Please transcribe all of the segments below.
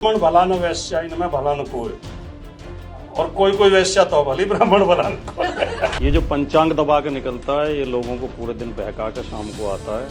ब्राह्मण भला न वैश्या इनमें भला न कोई, और कोई वैश्या तो भली ब्राह्मण भला न कोई। ये जो पंचांग दबा के निकलता है, ये लोगों को पूरे दिन बहका के शाम को आता है।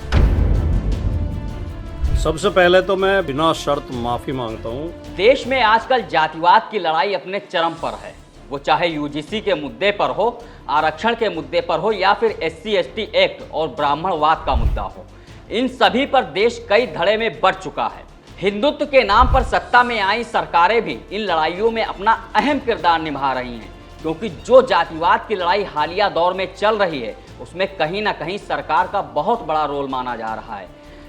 सबसे पहले तो मैं बिना शर्त माफी मांगता हूँ। देश में आजकल जातिवाद की लड़ाई अपने चरम पर है। वो चाहे यूजीसी के मुद्दे पर हो, आरक्षण के मुद्दे पर हो, या फिर SC/ST एक्ट और ब्राह्मणवाद का मुद्दा हो, इन सभी पर देश कई धड़े में बढ़ चुका है। हिंदुत्व के नाम पर सत्ता में आई सरकारें भी इन लड़ाइयों में अपना अहम किरदार निभा रही हैं, क्योंकि जो जातिवाद की लड़ाई हालिया दौर में चल रही है, उसमें कहीं ना कहीं सरकार का बहुत बड़ा रोल माना जा रहा है,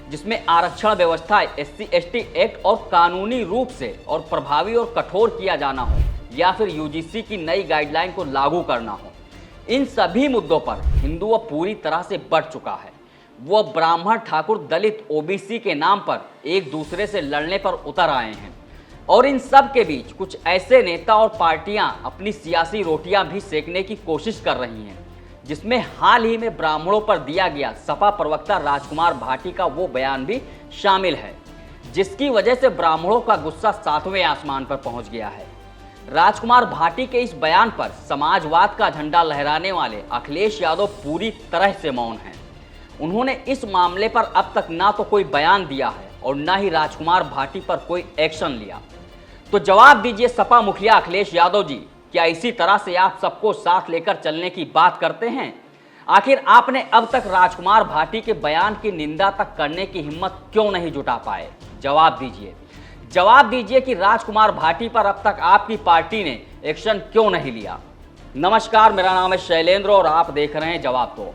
जिसमें आरक्षण व्यवस्था, SC/ST एक्ट और कानूनी रूप से और प्रभावी और कठोर किया जाना हो, या फिर यूजीसी की नई गाइडलाइन को लागू करना हो। इन सभी मुद्दों पर हिंदू अब पूरी तरह से बढ़ चुका है। वो ब्राह्मण, ठाकुर, दलित, OBC के नाम पर एक दूसरे से लड़ने पर उतर आए हैं, और इन सब के बीच कुछ ऐसे नेता और पार्टियां अपनी सियासी रोटियां भी सेकने की कोशिश कर रही हैं, जिसमें हाल ही में ब्राह्मणों पर दिया गया सपा प्रवक्ता राजकुमार भाटी का वो बयान भी शामिल है, जिसकी वजह से ब्राह्मणों का गुस्सा 7वें आसमान पर पहुंच गया है। राजकुमार भाटी के इस बयान पर समाजवाद का झंडा लहराने वाले अखिलेश यादव पूरी तरह से मौन हैं। उन्होंने इस मामले पर अब तक ना तो कोई बयान दिया है और ना ही राजकुमार भाटी पर कोई एक्शन लिया। तो जवाब दीजिए सपा मुखिया अखिलेश यादव जी, क्या इसी तरह से आप सबको साथ लेकर चलने की बात करते हैं? आखिर आपने अब तक राजकुमार भाटी के बयान की निंदा तक करने की हिम्मत क्यों नहीं जुटा पाए? जवाब दीजिए। जवाब दीजिए कि राजकुमार भाटी पर अब तक आपकी पार्टी ने एक्शन क्यों नहीं लिया? नमस्कार, मेरा नाम है शैलेंद्र और आप देख रहे हैं जवाब दो।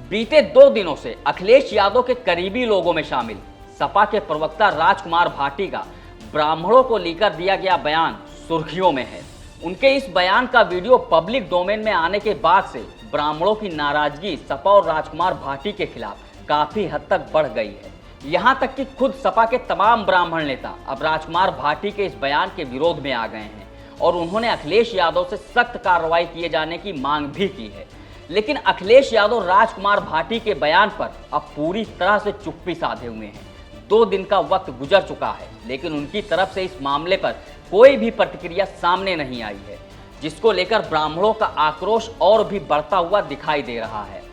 बीते 2 दिनों से अखिलेश यादव के करीबी लोगों में शामिल सपा के प्रवक्ता राजकुमार भाटी का ब्राह्मणों को लेकर दिया गया बयान सुर्खियों में है। उनके इस बयान का वीडियो पब्लिक डोमेन में आने के बाद से ब्राह्मणों की नाराजगी सपा और राजकुमार भाटी के खिलाफ काफी हद तक बढ़ गई है। यहाँ तक कि खुद सपा के तमाम ब्राह्मण नेता अब राजकुमार भाटी के इस बयान के विरोध में आ गए हैं और उन्होंने अखिलेश यादव से सख्त कार्रवाई किए जाने की मांग भी की है। लेकिन अखिलेश यादव राजकुमार भाटी के बयान पर अब पूरी तरह से चुप्पी साधे हुए हैं। 2 दिन का वक्त गुजर चुका है, लेकिन उनकी तरफ से इस मामले पर कोई भी प्रतिक्रिया सामने नहीं आई है, जिसको लेकर ब्राह्मणों का आक्रोश और भी बढ़ता हुआ दिखाई दे रहा है।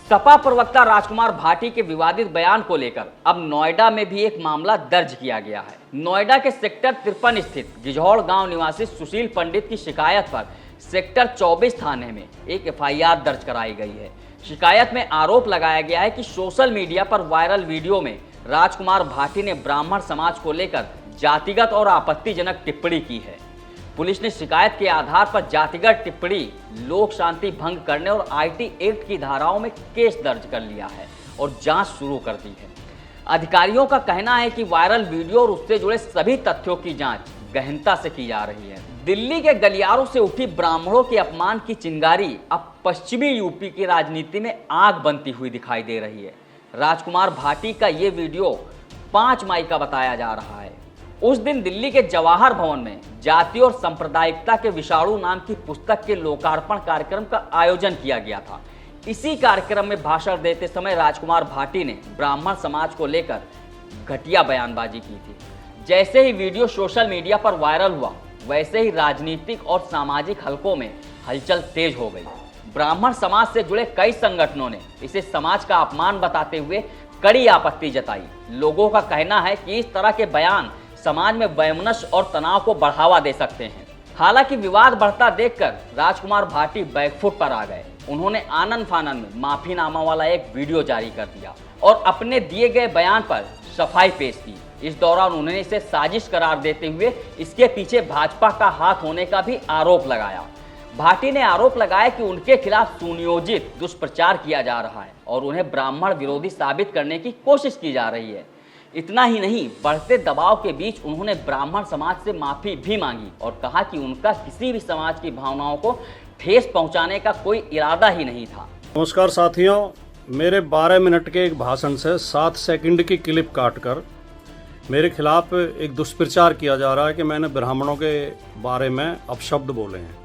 सपा प्रवक्ता राजकुमार भाटी के विवादित बयान को लेकर अब नोएडा में भी एक मामला दर्ज किया गया है। नोएडा के सेक्टर 53 स्थित गिझौड़ गांव निवासी सुशील पंडित की शिकायत पर सेक्टर 24 थाने में एक FIR दर्ज कराई गई है। शिकायत में आरोप लगाया गया है कि सोशल मीडिया पर वायरल वीडियो में राजकुमार भाटी ने ब्राह्मण समाज को लेकर जातिगत और आपत्तिजनक टिप्पणी की है। पुलिस ने शिकायत के आधार पर जातिगत टिप्पणी, लोक शांति भंग करने और IT एक्ट की धाराओं में केस दर्ज कर लिया है और जांच शुरू कर दी है। अधिकारियों का कहना है कि वायरल वीडियो और उससे जुड़े सभी तथ्यों की जांच गहनता से की जा रही है। दिल्ली के गलियारों से उठी ब्राह्मणों के अपमान की चिंगारी अब पश्चिमी यूपी की राजनीति में आग बनती हुई दिखाई दे रही है। राजकुमार भाटी का ये वीडियो 5 मई का बताया जा रहा है। उस दिन दिल्ली के जवाहर भवन में जाति और सांप्रदायिकता के विषाणु नाम की पुस्तक के लोकार्पण कार्यक्रम का आयोजन किया गया था। इसी कार्यक्रम में भाषण देते समय राजकुमार भाटी ने ब्राह्मण समाज को लेकर घटिया बयानबाजी की थी। जैसे ही वीडियो सोशल मीडिया पर वायरल हुआ, वैसे ही राजनीतिक और सामाजिक हलकों में हलचल तेज हो गई। ब्राह्मण समाज से जुड़े कई संगठनों ने इसे समाज का अपमान बताते हुए कड़ी आपत्ति जताई। लोगों का कहना है कि इस तरह के बयान समाज में वैमनस्य और तनाव को बढ़ावा दे सकते हैं। हालांकि विवाद बढ़ता देखकर राजकुमार भाटी बैकफुट पर आ गए। उन्होंने आनन फानन में माफीनामा वाला एक वीडियो जारी कर दिया और अपने दिए गए बयान पर सफाई पेश की। इस दौरान उन्होंने इसे साजिश करार देते हुए इसके पीछे भाजपा का हाथ होने का भी आरोप लगाया। भाटी ने आरोप लगाया कि उनके खिलाफ सुनियोजित दुष्प्रचार किया जा रहा है और उन्हें ब्राह्मण विरोधी साबित करने की कोशिश की जा रही है। इतना ही नहीं, बढ़ते दबाव के बीच उन्होंने ब्राह्मण समाज से माफी भी मांगी और कहा कि उनका किसी भी समाज की भावनाओं को ठेस पहुंचाने का कोई इरादा ही नहीं था। नमस्कार साथियों, मेरे 12 मिनट के एक भाषण से 7 सेकंड की क्लिप काटकर मेरे खिलाफ एक दुष्प्रचार किया जा रहा है कि मैंने ब्राह्मणों के बारे में अपशब्द बोले हैं।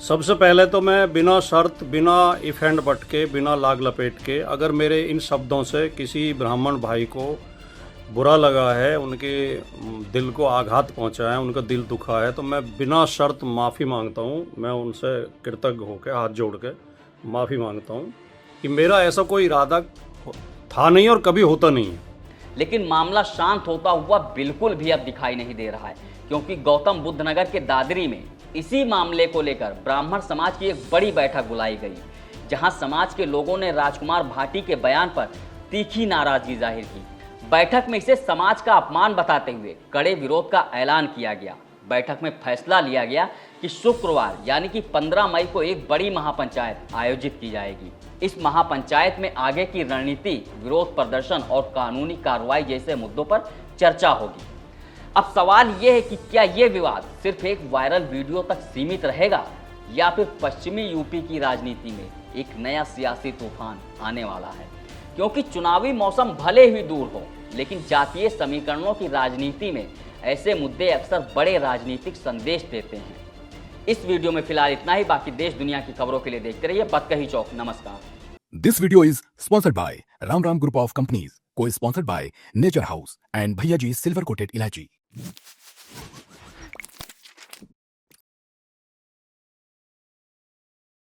सबसे पहले तो मैं बिना शर्त, बिना इफ एंड बट के, बिना लाग लपेट के, अगर मेरे इन शब्दों से किसी ब्राह्मण भाई को बुरा लगा है, उनके दिल को आघात पहुंचा है, उनका दिल दुखा है, तो मैं बिना शर्त माफ़ी मांगता हूं। मैं उनसे कृतज्ञ होकर हाथ जोड़ के माफ़ी मांगता हूं कि मेरा ऐसा कोई इरादा था नहीं और कभी होता नहीं है। लेकिन मामला शांत होता हुआ बिल्कुल भी अब दिखाई नहीं दे रहा है, क्योंकि गौतम बुद्ध नगर के दादरी में इसी मामले को लेकर ब्राह्मण समाज की एक बड़ी बैठक बुलाई गई, जहां समाज के लोगों ने राजकुमार भाटी के बयान पर तीखी नाराजगी जाहिर की। बैठक में इसे समाज का अपमान बताते हुए कड़े विरोध का ऐलान किया गया। बैठक में फैसला लिया गया कि शुक्रवार यानी कि 15 मई को एक बड़ी महापंचायत आयोजित की जाएगी। इस महापंचायत में आगे की रणनीति, विरोध प्रदर्शन और कानूनी कार्रवाई जैसे मुद्दों पर चर्चा होगी। अब सवाल यह है कि क्या यह विवाद सिर्फ एक वायरल वीडियो तक सीमित रहेगा या फिर पश्चिमी यूपी की राजनीति में एक नया सियासी तूफान आने वाला है। क्योंकि चुनावी मौसम भले ही दूर हो, लेकिन जातीय समीकरणों की राजनीति में ऐसे मुद्दे अक्सर बड़े राजनीतिक संदेश देते हैं। इस वीडियो में फिलहाल इतना ही। बाकी देश दुनिया की खबरों के लिए देखते रहिए बतकही चौक। नमस्कार। This video is sponsored by Ram Group of Companies, co-sponsored by Nature House and Bhaiya Ji Silver Coated Ilachi.